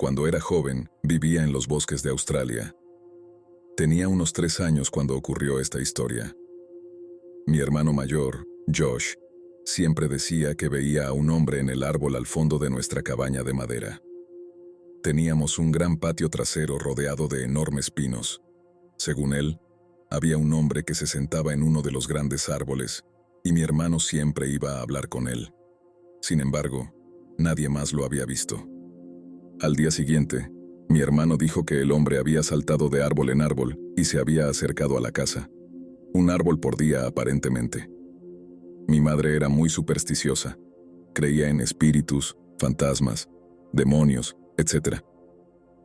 Cuando era joven, vivía en los bosques de Australia. Tenía unos 3 años cuando ocurrió esta historia. Mi hermano mayor, Josh, siempre decía que veía a un hombre en el árbol al fondo de nuestra cabaña de madera. Teníamos un gran patio trasero rodeado de enormes pinos. Según él, había un hombre que se sentaba en uno de los grandes árboles, y mi hermano siempre iba a hablar con él. Sin embargo, nadie más lo había visto. Al día siguiente, mi hermano dijo que el hombre había saltado de árbol en árbol y se había acercado a la casa. Un árbol por día, aparentemente. Mi madre era muy supersticiosa. Creía en espíritus, fantasmas, demonios, etc.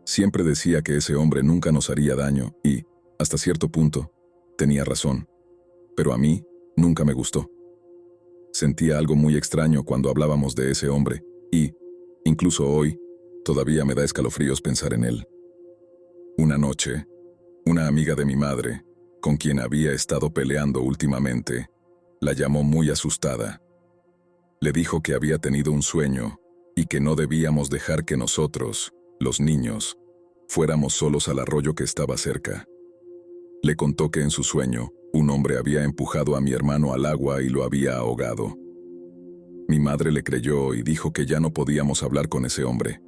Siempre decía que ese hombre nunca nos haría daño y, hasta cierto punto, tenía razón. Pero a mí, nunca me gustó. Sentía algo muy extraño cuando hablábamos de ese hombre y, incluso hoy, todavía me da escalofríos pensar en él. Una noche, una amiga de mi madre, con quien había estado peleando últimamente, la llamó muy asustada. Le dijo que había tenido un sueño y que no debíamos dejar que nosotros, los niños, fuéramos solos al arroyo que estaba cerca. Le contó que en su sueño, un hombre había empujado a mi hermano al agua y lo había ahogado. Mi madre le creyó y dijo que ya no podíamos hablar con ese hombre.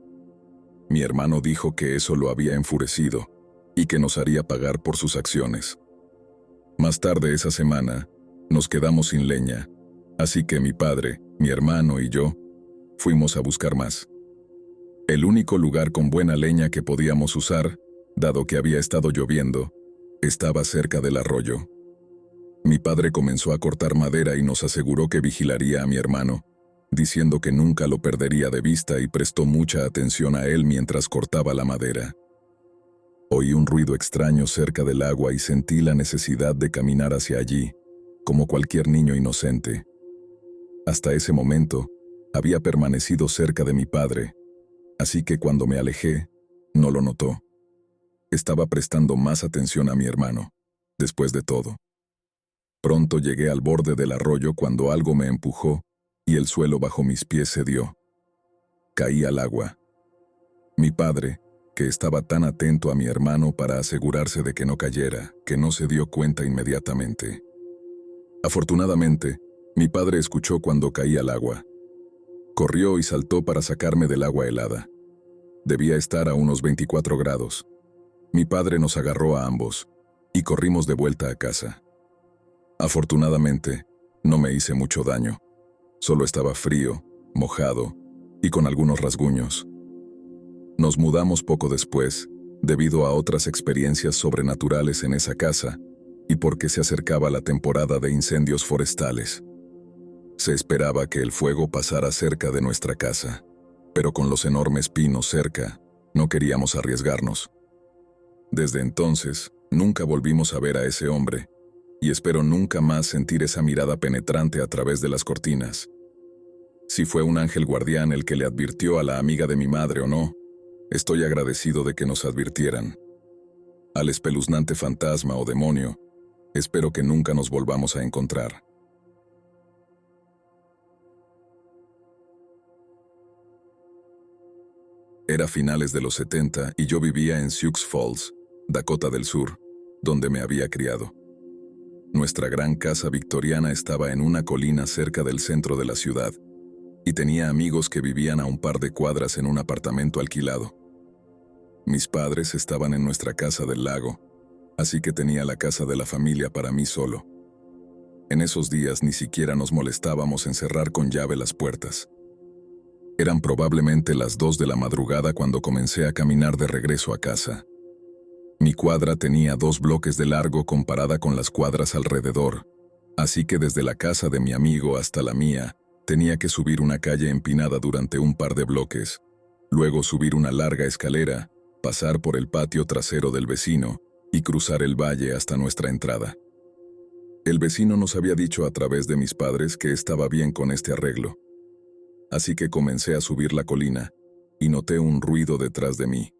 Mi hermano dijo que eso lo había enfurecido y que nos haría pagar por sus acciones. Más tarde esa semana, nos quedamos sin leña, así que mi padre, mi hermano y yo fuimos a buscar más. El único lugar con buena leña que podíamos usar, dado que había estado lloviendo, estaba cerca del arroyo. Mi padre comenzó a cortar madera y nos aseguró que vigilaría a mi hermano, diciendo que nunca lo perdería de vista y prestó mucha atención a él mientras cortaba la madera. Oí un ruido extraño cerca del agua y sentí la necesidad de caminar hacia allí, como cualquier niño inocente. Hasta ese momento, había permanecido cerca de mi padre, así que cuando me alejé, no lo notó. Estaba prestando más atención a mi hermano, después de todo. Pronto llegué al borde del arroyo cuando algo me empujó y el suelo bajo mis pies cedió. Caí al agua. Mi padre, que estaba tan atento a mi hermano para asegurarse de que no cayera, que no se dio cuenta inmediatamente. Afortunadamente, mi padre escuchó cuando caí al agua. Corrió y saltó para sacarme del agua helada. Debía estar a unos 24 grados. Mi padre nos agarró a ambos y corrimos de vuelta a casa. Afortunadamente, no me hice mucho daño. Solo estaba frío, mojado y con algunos rasguños. Nos mudamos poco después, debido a otras experiencias sobrenaturales en esa casa y porque se acercaba la temporada de incendios forestales. Se esperaba que el fuego pasara cerca de nuestra casa, pero con los enormes pinos cerca, no queríamos arriesgarnos. Desde entonces, nunca volvimos a ver a ese hombre, y espero nunca más sentir esa mirada penetrante a través de las cortinas. Si fue un ángel guardián el que le advirtió a la amiga de mi madre o no, estoy agradecido de que nos advirtieran. Al espeluznante fantasma o demonio, espero que nunca nos volvamos a encontrar. Era finales de los 70 y yo vivía en Sioux Falls, Dakota del Sur, donde me había criado. Nuestra gran casa victoriana estaba en una colina cerca del centro de la ciudad, y tenía amigos que vivían a un par de cuadras en un apartamento alquilado. Mis padres estaban en nuestra casa del lago, así que tenía la casa de la familia para mí solo. En esos días ni siquiera nos molestábamos en cerrar con llave las puertas. Eran probablemente las 2 de la madrugada cuando comencé a caminar de regreso a casa. Mi cuadra tenía 2 bloques de largo comparada con las cuadras alrededor, así que desde la casa de mi amigo hasta la mía, tenía que subir una calle empinada durante un par de bloques, luego subir una larga escalera, pasar por el patio trasero del vecino y cruzar el valle hasta nuestra entrada. El vecino nos había dicho a través de mis padres que estaba bien con este arreglo. Así que comencé a subir la colina y noté un ruido detrás de mí.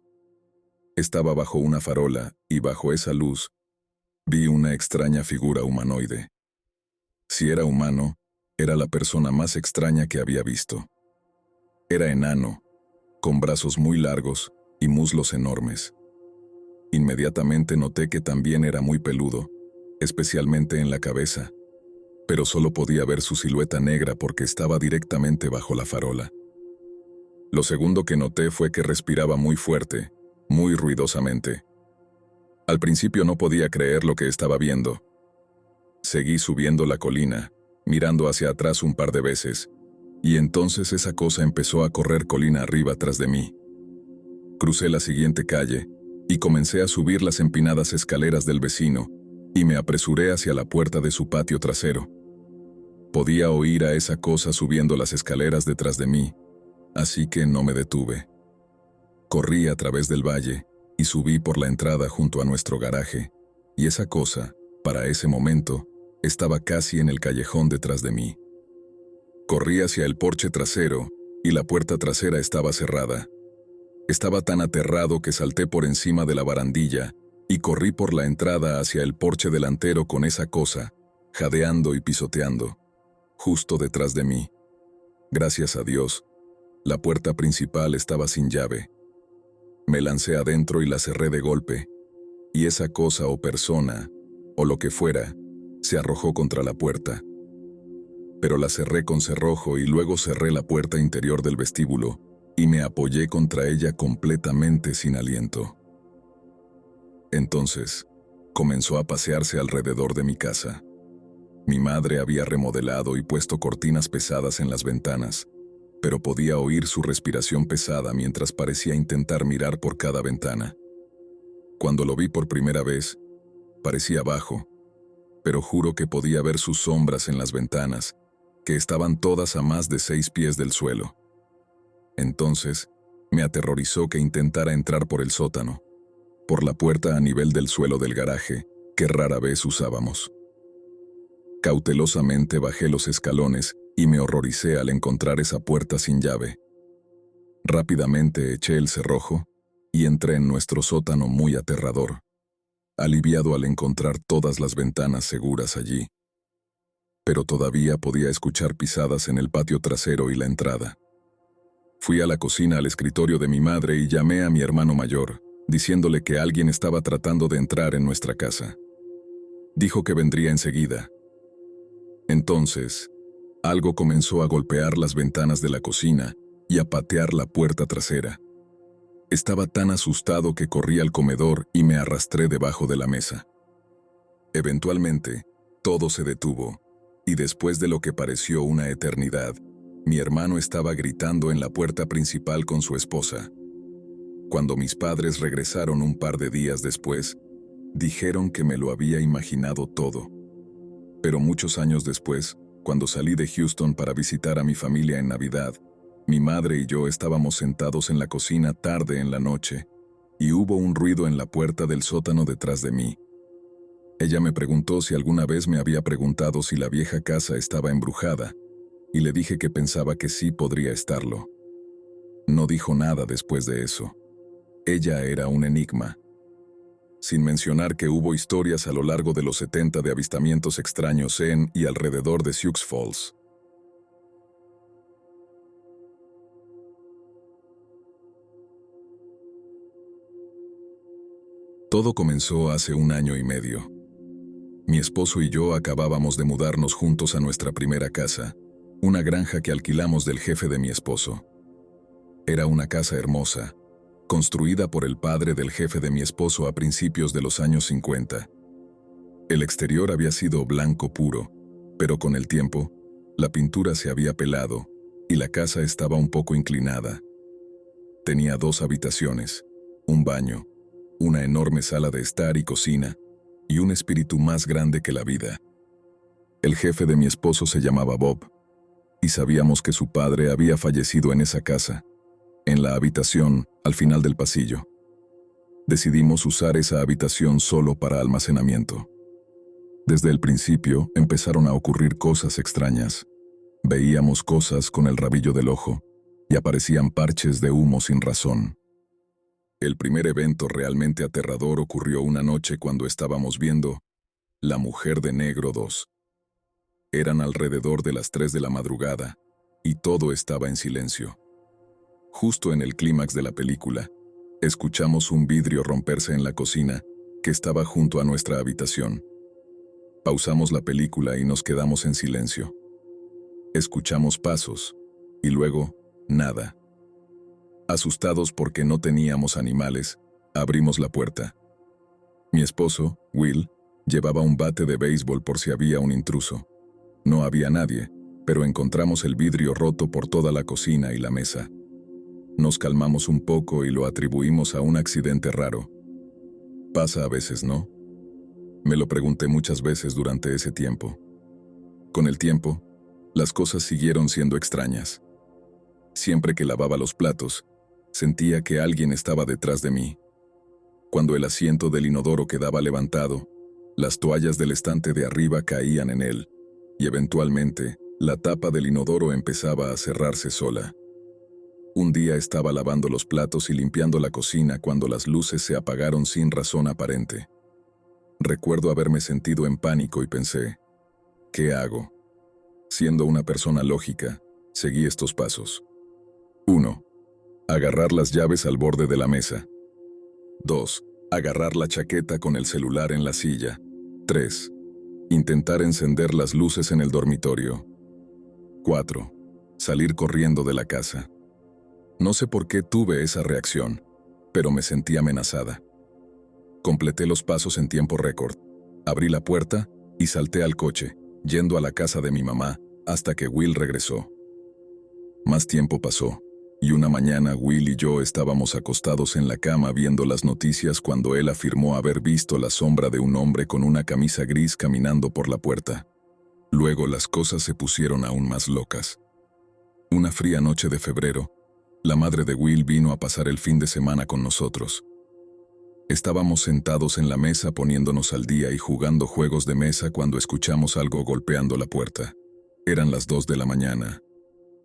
Estaba bajo una farola y bajo esa luz vi una extraña figura humanoide. Si era humano, era la persona más extraña que había visto. Era enano, con brazos muy largos y muslos enormes. Inmediatamente noté que también era muy peludo, especialmente en la cabeza, pero solo podía ver su silueta negra porque estaba directamente bajo la farola. Lo segundo que noté fue que respiraba muy fuerte, muy ruidosamente. Al principio no podía creer lo que estaba viendo. Seguí subiendo la colina, mirando hacia atrás un par de veces, y entonces esa cosa empezó a correr colina arriba tras de mí. Crucé la siguiente calle, y comencé a subir las empinadas escaleras del vecino, y me apresuré hacia la puerta de su patio trasero. Podía oír a esa cosa subiendo las escaleras detrás de mí, así que no me detuve. Corrí a través del valle, y subí por la entrada junto a nuestro garaje, y esa cosa, para ese momento, estaba casi en el callejón detrás de mí. Corrí hacia el porche trasero, y la puerta trasera estaba cerrada. Estaba tan aterrado que salté por encima de la barandilla, y corrí por la entrada hacia el porche delantero con esa cosa, jadeando y pisoteando, justo detrás de mí. Gracias a Dios, la puerta principal estaba sin llave. Me lancé adentro y la cerré de golpe, y esa cosa o persona, o lo que fuera, se arrojó contra la puerta. Pero la cerré con cerrojo y luego cerré la puerta interior del vestíbulo, y me apoyé contra ella completamente sin aliento. Entonces, comenzó a pasearse alrededor de mi casa. Mi madre había remodelado y puesto cortinas pesadas en las ventanas, pero podía oír su respiración pesada mientras parecía intentar mirar por cada ventana. Cuando lo vi por primera vez, parecía bajo, pero juro que podía ver sus sombras en las ventanas, que estaban todas a más de 6 pies del suelo. Entonces, me aterrorizó que intentara entrar por el sótano, por la puerta a nivel del suelo del garaje, que rara vez usábamos. Cautelosamente bajé los escalones y me horroricé al encontrar esa puerta sin llave. Rápidamente eché el cerrojo y entré en nuestro sótano muy aterrador, aliviado al encontrar todas las ventanas seguras allí. Pero todavía podía escuchar pisadas en el patio trasero y la entrada. Fui a la cocina al escritorio de mi madre y llamé a mi hermano mayor, diciéndole que alguien estaba tratando de entrar en nuestra casa. Dijo que vendría enseguida. Entonces, algo comenzó a golpear las ventanas de la cocina y a patear la puerta trasera. Estaba tan asustado que corrí al comedor y me arrastré debajo de la mesa. Eventualmente, todo se detuvo, y después de lo que pareció una eternidad, mi hermano estaba gritando en la puerta principal con su esposa. Cuando mis padres regresaron un par de días después, dijeron que me lo había imaginado todo. Pero muchos años después, cuando salí de Houston para visitar a mi familia en Navidad, mi madre y yo estábamos sentados en la cocina tarde en la noche, y hubo un ruido en la puerta del sótano detrás de mí. Ella me preguntó si alguna vez me había preguntado si la vieja casa estaba embrujada, y le dije que pensaba que sí podría estarlo. No dijo nada después de eso. Ella era un enigma. Sin mencionar que hubo historias a lo largo de los 70 de avistamientos extraños en y alrededor de Sioux Falls. Todo comenzó hace 1 año y medio. Mi esposo y yo acabábamos de mudarnos juntos a nuestra primera casa, una granja que alquilamos del jefe de mi esposo. Era una casa hermosa, construida por el padre del jefe de mi esposo a principios de los años 50. El exterior había sido blanco puro, pero con el tiempo, la pintura se había pelado y la casa estaba un poco inclinada. Tenía 2 habitaciones, un baño, una enorme sala de estar y cocina, y un espíritu más grande que la vida. El jefe de mi esposo se llamaba Bob, y sabíamos que su padre había fallecido en esa casa, en la habitación al final del pasillo. Decidimos usar esa habitación solo para almacenamiento. Desde el principio empezaron a ocurrir cosas extrañas. Veíamos cosas con el rabillo del ojo y aparecían parches de humo sin razón. El primer evento realmente aterrador ocurrió una noche cuando estábamos viendo La Mujer de Negro 2. Eran alrededor de las 3 de la madrugada y todo estaba en silencio. Justo en el clímax de la película, Escuchamos un vidrio romperse en la cocina, que estaba junto a nuestra habitación. Pausamos la película y nos quedamos en silencio. Escuchamos pasos, y luego, nada. Asustados porque no teníamos animales, abrimos la puerta. Mi esposo, Will, llevaba un bate de béisbol por si había un intruso. No había nadie, pero encontramos el vidrio roto por toda la cocina y la mesa. Nos calmamos un poco y lo atribuimos a un accidente raro. Pasa a veces, ¿no? Me lo pregunté muchas veces durante ese tiempo. Con el tiempo, las cosas siguieron siendo extrañas. Siempre que lavaba los platos, sentía que alguien estaba detrás de mí. Cuando el asiento del inodoro quedaba levantado, las toallas del estante de arriba caían en él, y eventualmente, la tapa del inodoro empezaba a cerrarse sola. Un día estaba lavando los platos y limpiando la cocina cuando las luces se apagaron sin razón aparente. Recuerdo haberme sentido en pánico y pensé, ¿qué hago? Siendo una persona lógica, seguí estos pasos. 1. Agarrar las llaves al borde de la mesa. 2. Agarrar la chaqueta con el celular en la silla. 3. Intentar encender las luces en el dormitorio. 4. Salir corriendo de la casa. No sé por qué tuve esa reacción, pero me sentí amenazada. Completé los pasos en tiempo récord. Abrí la puerta y salté al coche, yendo a la casa de mi mamá, hasta que Will regresó. Más tiempo pasó, y una mañana Will y yo estábamos acostados en la cama viendo las noticias cuando él afirmó haber visto la sombra de un hombre con una camisa gris caminando por la puerta. Luego las cosas se pusieron aún más locas. Una fría noche de febrero, la madre de Will vino a pasar el fin de semana con nosotros. Estábamos sentados en la mesa poniéndonos al día y jugando juegos de mesa cuando escuchamos algo golpeando la puerta. Eran las 2 de la mañana,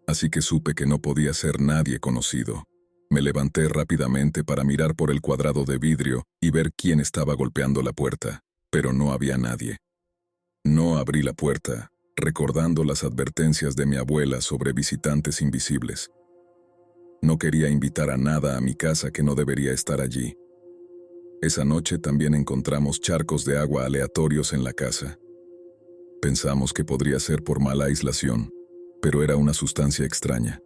así que supe que no podía ser nadie conocido. Me levanté rápidamente para mirar por el cuadrado de vidrio y ver quién estaba golpeando la puerta, pero no había nadie. No abrí la puerta, recordando las advertencias de mi abuela sobre visitantes invisibles. No quería invitar a nada a mi casa que no debería estar allí. Esa noche también encontramos charcos de agua aleatorios en la casa. Pensamos que podría ser por mala aislación, pero era una sustancia extraña.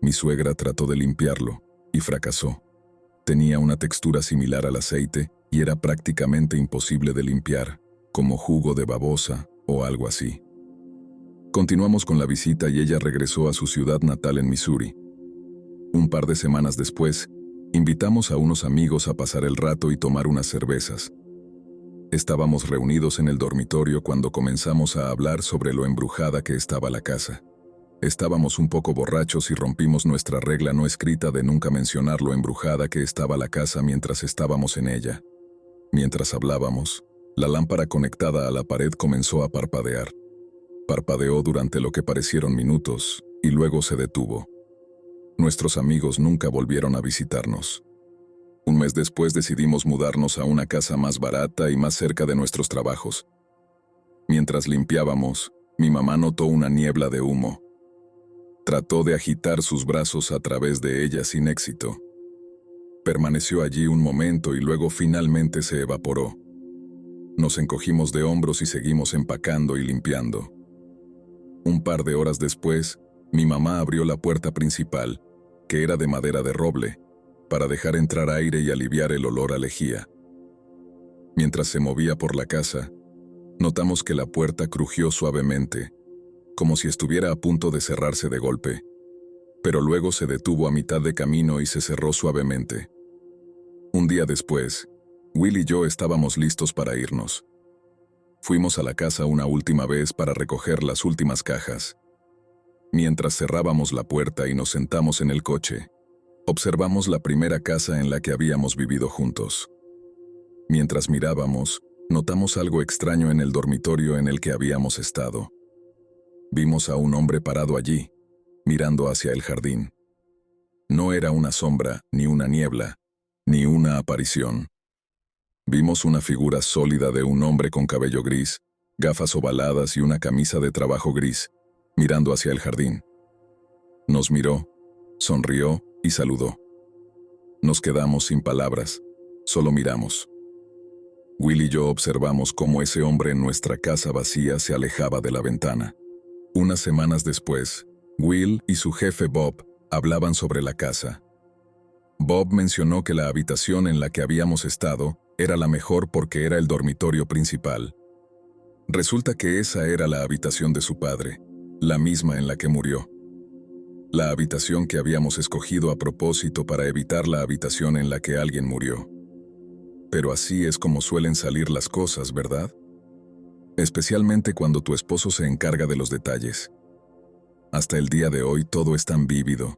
Mi suegra trató de limpiarlo y fracasó. Tenía una textura similar al aceite y era prácticamente imposible de limpiar, como jugo de babosa o algo así. Continuamos con la visita y ella regresó a su ciudad natal en Missouri. Un par de semanas después, invitamos a unos amigos a pasar el rato y tomar unas cervezas. Estábamos reunidos en el dormitorio cuando comenzamos a hablar sobre lo embrujada que estaba la casa. Estábamos un poco borrachos y rompimos nuestra regla no escrita de nunca mencionar lo embrujada que estaba la casa mientras estábamos en ella. Mientras hablábamos, la lámpara conectada a la pared comenzó a parpadear. Parpadeó durante lo que parecieron minutos y luego se detuvo. Nuestros amigos nunca volvieron a visitarnos. Un mes después decidimos mudarnos a una casa más barata y más cerca de nuestros trabajos. Mientras limpiábamos, mi mamá notó una niebla de humo. Trató de agitar sus brazos a través de ella sin éxito. Permaneció allí un momento y luego finalmente se evaporó. Nos encogimos de hombros y seguimos empacando y limpiando. Un par de horas después, mi mamá abrió la puerta principal, que era de madera de roble, para dejar entrar aire y aliviar el olor a lejía. Mientras se movía por la casa, notamos que la puerta crujió suavemente, como si estuviera a punto de cerrarse de golpe, pero luego se detuvo a mitad de camino y se cerró suavemente. Un día después, Will y yo estábamos listos para irnos. Fuimos a la casa una última vez para recoger las últimas cajas. Mientras cerrábamos la puerta y nos sentamos en el coche, observamos la primera casa en la que habíamos vivido juntos. Mientras mirábamos, notamos algo extraño en el dormitorio en el que habíamos estado. Vimos a un hombre parado allí, mirando hacia el jardín. No era una sombra, ni una niebla, ni una aparición. Vimos una figura sólida de un hombre con cabello gris, gafas ovaladas y una camisa de trabajo gris, mirando hacia el jardín. Nos miró, sonrió y saludó. Nos quedamos sin palabras, solo miramos. Will y yo observamos cómo ese hombre en nuestra casa vacía se alejaba de la ventana. Unas semanas después, Will y su jefe Bob hablaban sobre la casa. Bob mencionó que la habitación en la que habíamos estado era la mejor porque era el dormitorio principal. Resulta que esa era la habitación de su padre, la misma en la que murió. La habitación que habíamos escogido a propósito para evitar la habitación en la que alguien murió. Pero así es como suelen salir las cosas, ¿verdad? Especialmente cuando tu esposo se encarga de los detalles. Hasta el día de hoy todo es tan vívido.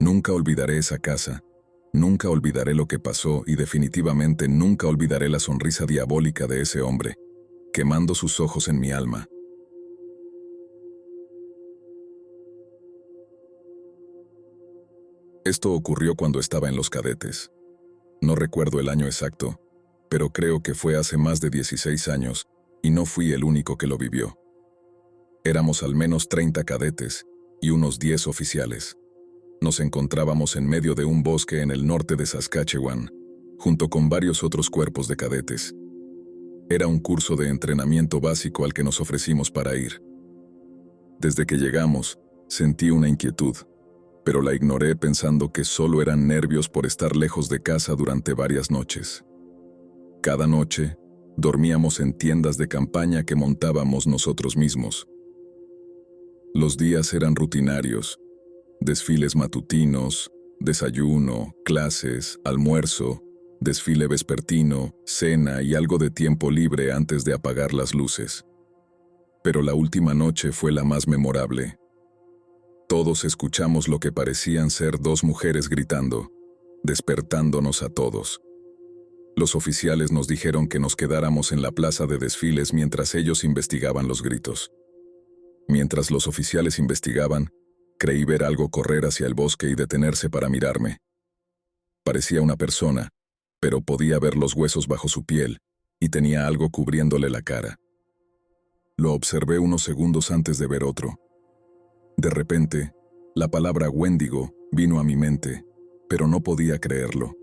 Nunca olvidaré esa casa. Nunca olvidaré lo que pasó y definitivamente nunca olvidaré la sonrisa diabólica de ese hombre, quemando sus ojos en mi alma. Esto ocurrió cuando estaba en los cadetes. No recuerdo el año exacto, pero creo que fue hace más de 16 años, y no fui el único que lo vivió. Éramos al menos 30 cadetes y unos 10 oficiales. Nos encontrábamos en medio de un bosque en el norte de Saskatchewan, junto con varios otros cuerpos de cadetes. Era un curso de entrenamiento básico al que nos ofrecimos para ir. Desde que llegamos, sentí una inquietud, pero la ignoré pensando que solo eran nervios por estar lejos de casa durante varias noches. Cada noche, dormíamos en tiendas de campaña que montábamos nosotros mismos. Los días eran rutinarios, desfiles matutinos, desayuno, clases, almuerzo, desfile vespertino, cena y algo de tiempo libre antes de apagar las luces. Pero la última noche fue la más memorable. Todos escuchamos lo que parecían ser dos mujeres gritando, despertándonos a todos. Los oficiales nos dijeron que nos quedáramos en la plaza de desfiles mientras ellos investigaban los gritos. Mientras los oficiales investigaban, creí ver algo correr hacia el bosque y detenerse para mirarme. Parecía una persona, pero podía ver los huesos bajo su piel, y tenía algo cubriéndole la cara. Lo observé unos segundos antes de ver otro. De repente, la palabra Wendigo vino a mi mente, pero no podía creerlo.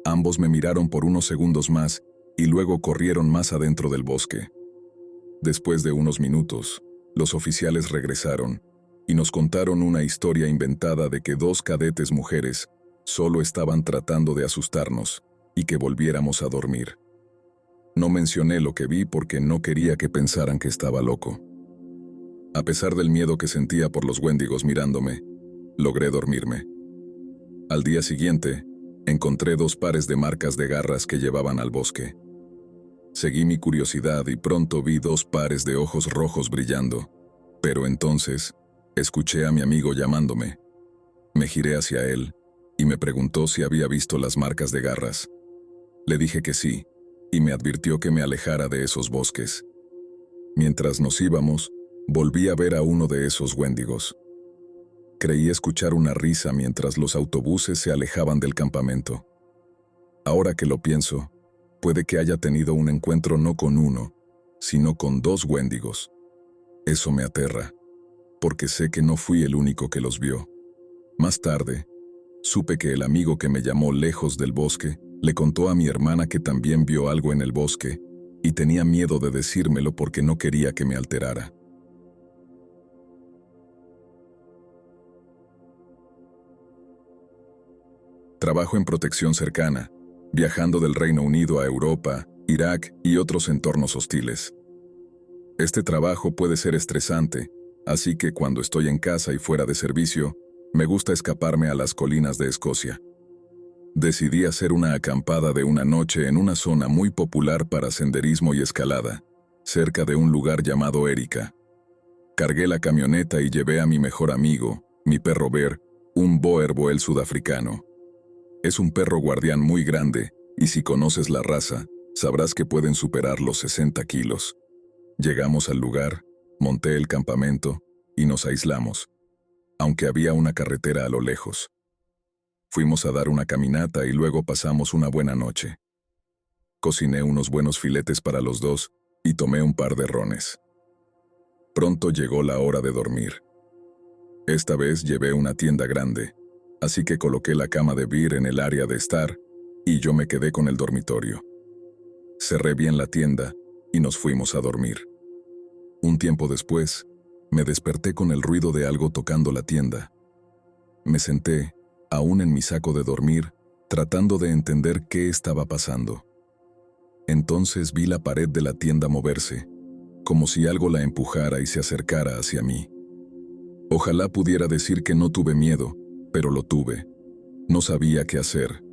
Ambos me miraron por unos segundos más y luego corrieron más adentro del bosque. Después de unos minutos, los oficiales regresaron y nos contaron una historia inventada de que dos cadetes mujeres solo estaban tratando de asustarnos y que volviéramos a dormir. No mencioné lo que vi porque no quería que pensaran que estaba loco. A pesar del miedo que sentía por los Wendigos mirándome, logré dormirme. Al día siguiente, encontré 2 pares de marcas de garras que llevaban al bosque. Seguí mi curiosidad y pronto vi 2 pares de ojos rojos brillando, pero entonces escuché a mi amigo llamándome. Me giré hacia él y me preguntó si había visto las marcas de garras. Le dije que sí, y me advirtió que me alejara de esos bosques. Mientras nos íbamos, volví a ver a uno de esos Wendigos. Creí escuchar una risa mientras los autobuses se alejaban del campamento. Ahora que lo pienso, puede que haya tenido un encuentro no con uno, sino con 2 Wendigos. Eso me aterra, porque sé que no fui el único que los vio. Más tarde, supe que el amigo que me llamó lejos del bosque le contó a mi hermana que también vio algo en el bosque y tenía miedo de decírmelo porque no quería que me alterara. Trabajo en protección cercana, viajando del Reino Unido a Europa, Irak y otros entornos hostiles. Este trabajo puede ser estresante, así que cuando estoy en casa y fuera de servicio, me gusta escaparme a las colinas de Escocia. Decidí hacer una acampada de una noche en una zona muy popular para senderismo y escalada, cerca de un lugar llamado Erika. Cargué la camioneta y llevé a mi mejor amigo, mi perro Bear, un Boer Boel sudafricano. Es un perro guardián muy grande, y si conoces la raza, sabrás que pueden superar los 60 kilos. Llegamos al lugar, monté el campamento, y nos aislamos, aunque había una carretera a lo lejos. Fuimos a dar una caminata y luego pasamos una buena noche. Cociné unos buenos filetes para los dos, y tomé un par de rones. Pronto llegó la hora de dormir. Esta vez llevé una tienda grande, así que coloqué la cama de Bear en el área de estar y yo me quedé con el dormitorio. Cerré bien la tienda y nos fuimos a dormir. Un tiempo después, me desperté con el ruido de algo tocando la tienda. Me senté, aún en mi saco de dormir, tratando de entender qué estaba pasando. Entonces vi la pared de la tienda moverse, como si algo la empujara y se acercara hacia mí. Ojalá pudiera decir que no tuve miedo, pero lo tuve. No sabía qué hacer,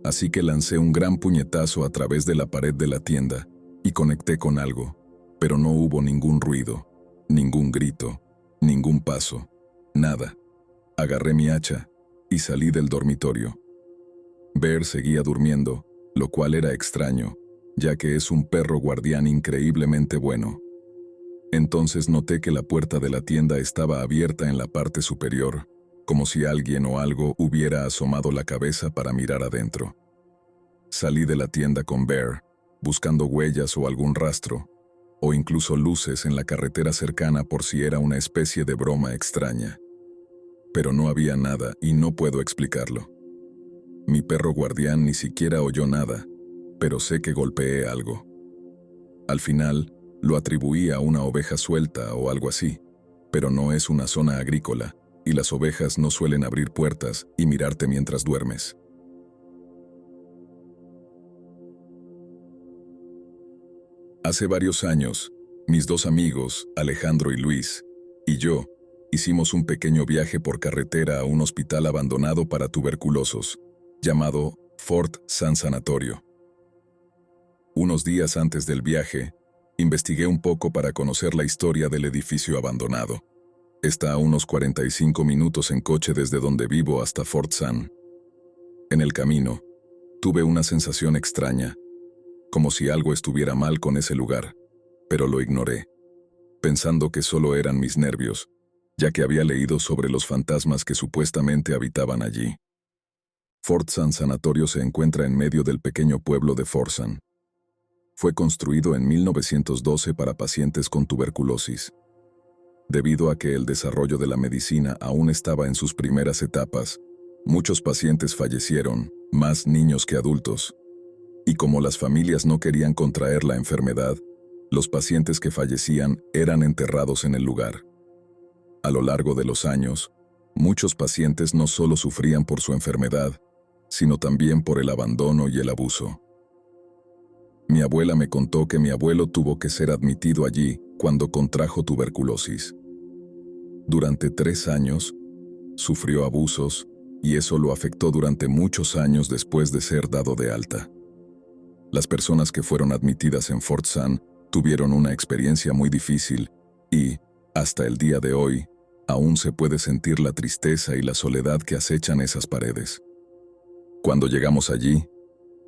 así que lancé un gran puñetazo a través de la pared de la tienda y conecté con algo, pero no hubo ningún ruido, ningún grito, ningún paso, nada. Agarré mi hacha y salí del dormitorio. Bear seguía durmiendo, lo cual era extraño, ya que es un perro guardián increíblemente bueno. Entonces noté que la puerta de la tienda estaba abierta en la parte superior, como si alguien o algo hubiera asomado la cabeza para mirar adentro. Salí de la tienda con Bear, buscando huellas o algún rastro, o incluso luces en la carretera cercana por si era una especie de broma extraña. Pero no había nada y no puedo explicarlo. Mi perro guardián ni siquiera oyó nada, pero sé que golpeé algo. Al final, lo atribuí a una oveja suelta o algo así, pero no es una zona agrícola, y las ovejas no suelen abrir puertas y mirarte mientras duermes. Hace varios años, mis dos amigos, Alejandro y Luis, y yo, hicimos un pequeño viaje por carretera a un hospital abandonado para tuberculosos, llamado Fort Sun Sanatorio. Unos días antes del viaje, investigué un poco para conocer la historia del edificio abandonado. Está a unos 45 minutos en coche desde donde vivo hasta Fort Sun. En el camino, tuve una sensación extraña, como si algo estuviera mal con ese lugar, pero lo ignoré, pensando que solo eran mis nervios, ya que había leído sobre los fantasmas que supuestamente habitaban allí. Fort Sun Sanatorio se encuentra en medio del pequeño pueblo de Fort Sun. Fue construido en 1912 para pacientes con tuberculosis. Debido a que el desarrollo de la medicina aún estaba en sus primeras etapas, muchos pacientes fallecieron, más niños que adultos. Y como las familias no querían contraer la enfermedad, los pacientes que fallecían eran enterrados en el lugar. A lo largo de los años, muchos pacientes no solo sufrían por su enfermedad, sino también por el abandono y el abuso. Mi abuela me contó que mi abuelo tuvo que ser admitido allí cuando contrajo tuberculosis. Durante 3 años, sufrió abusos y eso lo afectó durante muchos años después de ser dado de alta. Las personas que fueron admitidas en Fort Sun tuvieron una experiencia muy difícil y, hasta el día de hoy, aún se puede sentir la tristeza y la soledad que acechan esas paredes. Cuando llegamos allí,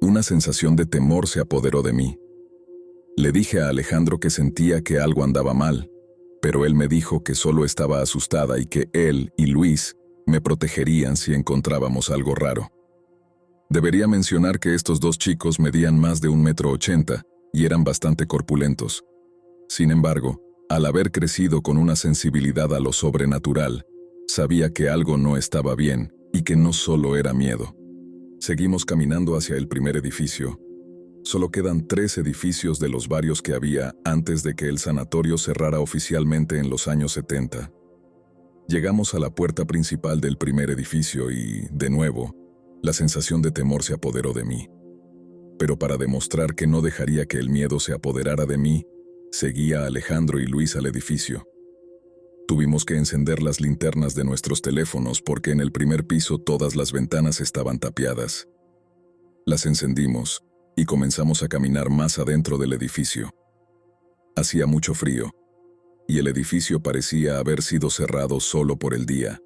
una sensación de temor se apoderó de mí. Le dije a Alejandro que sentía que algo andaba mal, pero él me dijo que solo estaba asustada y que él y Luis me protegerían si encontrábamos algo raro. Debería mencionar que estos dos chicos medían más de 1,80 m y eran bastante corpulentos. Sin embargo, al haber crecido con una sensibilidad a lo sobrenatural, sabía que algo no estaba bien y que no solo era miedo. Seguimos caminando hacia el primer edificio. Solo quedan 3 edificios de los varios que había antes de que el sanatorio cerrara oficialmente en los años 70. Llegamos a la puerta principal del primer edificio y, de nuevo, la sensación de temor se apoderó de mí. Pero para demostrar que no dejaría que el miedo se apoderara de mí, seguí a Alejandro y Luis al edificio. Tuvimos que encender las linternas de nuestros teléfonos porque en el primer piso todas las ventanas estaban tapiadas. Las encendimos y comenzamos a caminar más adentro del edificio. Hacía mucho frío, y el edificio parecía haber sido cerrado solo por el día.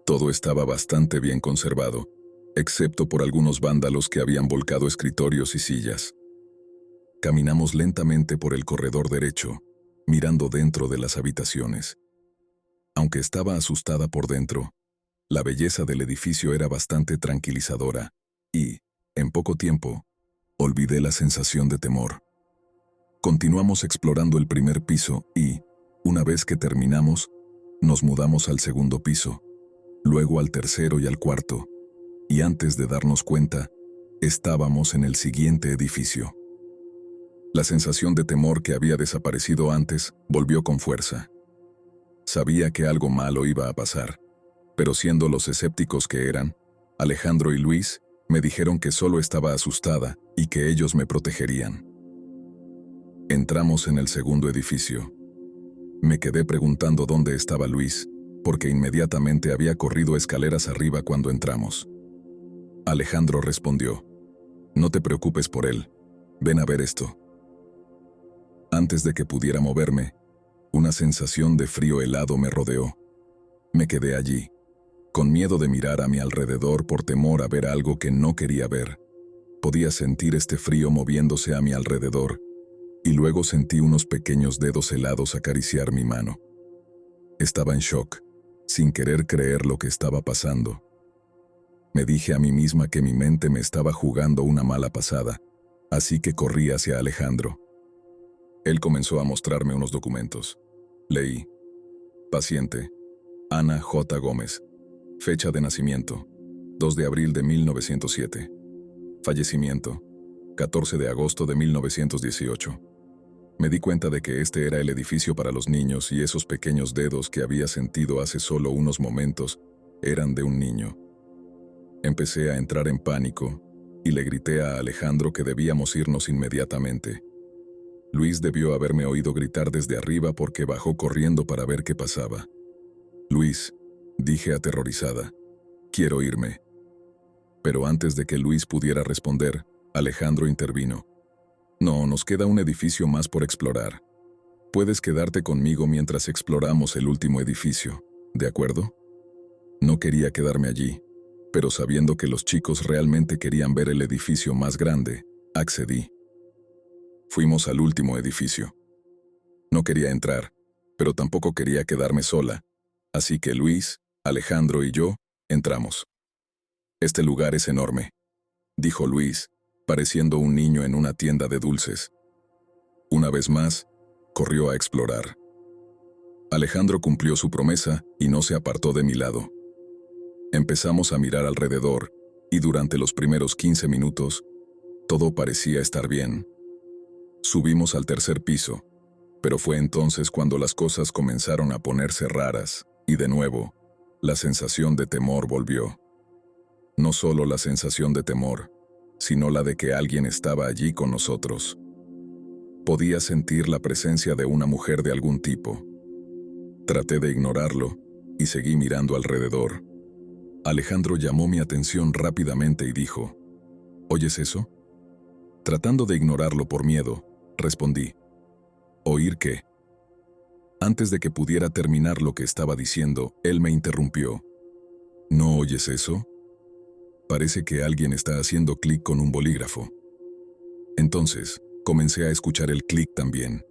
Todo estaba bastante bien conservado, excepto por algunos vándalos que habían volcado escritorios y sillas. Caminamos lentamente por el corredor derecho, mirando dentro de las habitaciones. Aunque estaba asustada por dentro, la belleza del edificio era bastante tranquilizadora, y, en poco tiempo, olvidé la sensación de temor. Continuamos explorando el primer piso y, una vez que terminamos, nos mudamos al segundo piso, luego al tercero y al cuarto, y antes de darnos cuenta, estábamos en el siguiente edificio. La sensación de temor que había desaparecido antes volvió con fuerza. Sabía que algo malo iba a pasar, pero siendo los escépticos que eran, Alejandro y Luis me dijeron que solo estaba asustada y que ellos me protegerían. Entramos en el segundo edificio. Me quedé preguntando dónde estaba Luis, porque inmediatamente había corrido escaleras arriba cuando entramos. Alejandro respondió: «No te preocupes por él, ven a ver esto». Antes de que pudiera moverme, una sensación de frío helado me rodeó. Me quedé allí, con miedo de mirar a mi alrededor por temor a ver algo que no quería ver. Podía sentir este frío moviéndose a mi alrededor, y luego sentí unos pequeños dedos helados acariciar mi mano. Estaba en shock, sin querer creer lo que estaba pasando. Me dije a mí misma que mi mente me estaba jugando una mala pasada, así que corrí hacia Alejandro. Él comenzó a mostrarme unos documentos. Leí: paciente, Ana J. Gómez. Fecha de nacimiento: 2 de abril de 1907. Fallecimiento: 14 de agosto de 1918. Me di cuenta de que este era el edificio para los niños y esos pequeños dedos que había sentido hace solo unos momentos eran de un niño. Empecé a entrar en pánico y le grité a Alejandro que debíamos irnos inmediatamente. Luis debió haberme oído gritar desde arriba porque bajó corriendo para ver qué pasaba. «Luis», dije aterrorizada, «quiero irme». Pero antes de que Luis pudiera responder, Alejandro intervino. «No, nos queda un edificio más por explorar. Puedes quedarte conmigo mientras exploramos el último edificio, ¿de acuerdo?» No quería quedarme allí, pero sabiendo que los chicos realmente querían ver el edificio más grande, accedí. Fuimos al último edificio. No quería entrar, pero tampoco quería quedarme sola, así que Luis, Alejandro y yo entramos. «Este lugar es enorme», dijo Luis, pareciendo un niño en una tienda de dulces. Una vez más, corrió a explorar. Alejandro cumplió su promesa y no se apartó de mi lado. Empezamos a mirar alrededor, y durante los primeros 15 minutos, todo parecía estar bien. Subimos al tercer piso, pero fue entonces cuando las cosas comenzaron a ponerse raras, y de nuevo, la sensación de temor volvió. No solo la sensación de temor, sino la de que alguien estaba allí con nosotros. Podía sentir la presencia de una mujer de algún tipo. Traté de ignorarlo y seguí mirando alrededor. Alejandro llamó mi atención rápidamente y dijo: «¿Oyes eso?». Tratando de ignorarlo por miedo, respondí: «¿Oír qué?». Antes de que pudiera terminar lo que estaba diciendo, él me interrumpió: «¿No oyes eso? Parece que alguien está haciendo clic con un bolígrafo». Entonces, comencé a escuchar el clic también.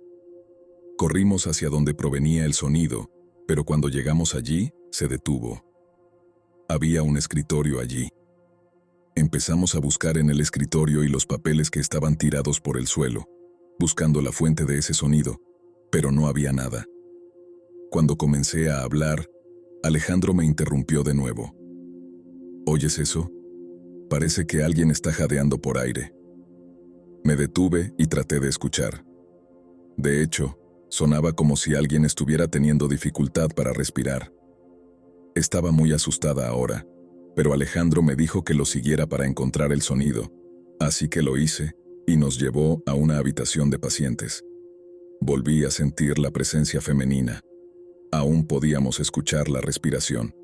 Corrimos hacia donde provenía el sonido, pero cuando llegamos allí, se detuvo. Había un escritorio allí. Empezamos a buscar en el escritorio y los papeles que estaban tirados por el suelo, buscando la fuente de ese sonido, pero no había nada. Cuando comencé a hablar, Alejandro me interrumpió de nuevo. «¿Oyes eso? Parece que alguien está jadeando por aire». Me detuve y traté de escuchar. De hecho, sonaba como si alguien estuviera teniendo dificultad para respirar. Estaba muy asustada ahora, pero Alejandro me dijo que lo siguiera para encontrar el sonido, así que lo hice y nos llevó a una habitación de pacientes. Volví a sentir la presencia femenina. Aún podíamos escuchar la respiración.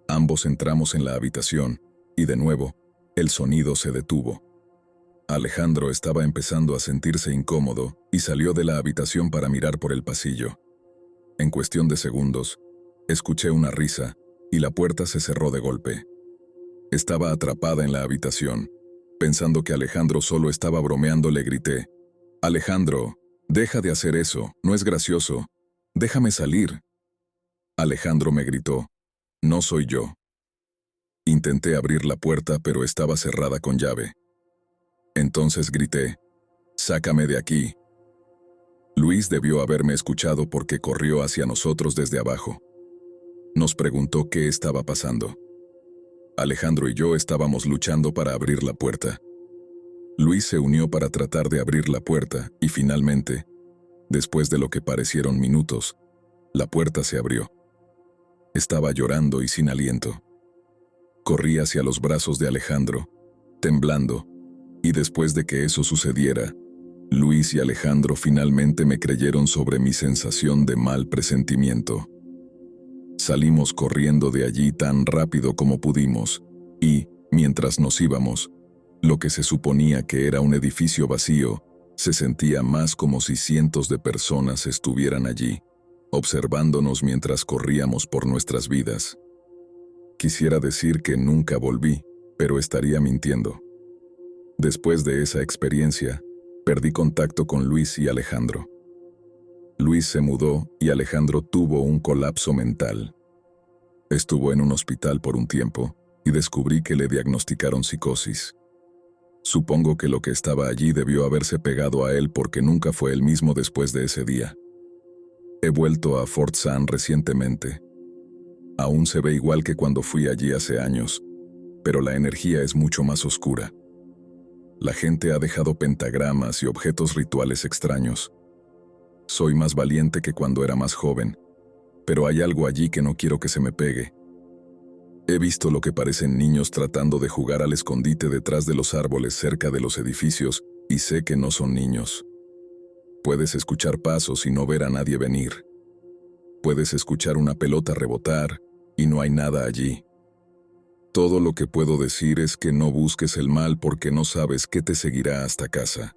Ambos entramos en la habitación y de nuevo, el sonido se detuvo. Alejandro estaba empezando a sentirse incómodo y salió de la habitación para mirar por el pasillo. En cuestión de segundos, escuché una risa y la puerta se cerró de golpe. Estaba atrapada en la habitación. Pensando que Alejandro solo estaba bromeando, le grité: «Alejandro, deja de hacer eso, no es gracioso. Déjame salir». Alejandro me gritó: «No soy yo». Intenté abrir la puerta, pero estaba cerrada con llave. Entonces grité: «Sácame de aquí». Luis debió haberme escuchado porque corrió hacia nosotros desde abajo. Nos preguntó qué estaba pasando. Alejandro y yo estábamos luchando para abrir la puerta. Luis se unió para tratar de abrir la puerta y finalmente, después de lo que parecieron minutos, la puerta se abrió. Estaba llorando y sin aliento. Corrí hacia los brazos de Alejandro, temblando, y después de que eso sucediera, Luis y Alejandro finalmente me creyeron sobre mi sensación de mal presentimiento. Salimos corriendo de allí tan rápido como pudimos, y, mientras nos íbamos, lo que se suponía que era un edificio vacío, se sentía más como si cientos de personas estuvieran allí, observándonos mientras corríamos por nuestras vidas. Quisiera decir que nunca volví, pero estaría mintiendo. Después de esa experiencia, perdí contacto con Luis y Alejandro. Luis se mudó y Alejandro tuvo un colapso mental. Estuvo en un hospital por un tiempo y descubrí que le diagnosticaron psicosis. Supongo que lo que estaba allí debió haberse pegado a él porque nunca fue el mismo después de ese día. He vuelto a Fort Sun recientemente. Aún se ve igual que cuando fui allí hace años, pero la energía es mucho más oscura. La gente ha dejado pentagramas y objetos rituales extraños. Soy más valiente que cuando era más joven, pero hay algo allí que no quiero que se me pegue. He visto lo que parecen niños tratando de jugar al escondite detrás de los árboles cerca de los edificios y sé que no son niños. Puedes escuchar pasos y no ver a nadie venir. Puedes escuchar una pelota rebotar y no hay nada allí. Todo lo que puedo decir es que no busques el mal porque no sabes qué te seguirá hasta casa.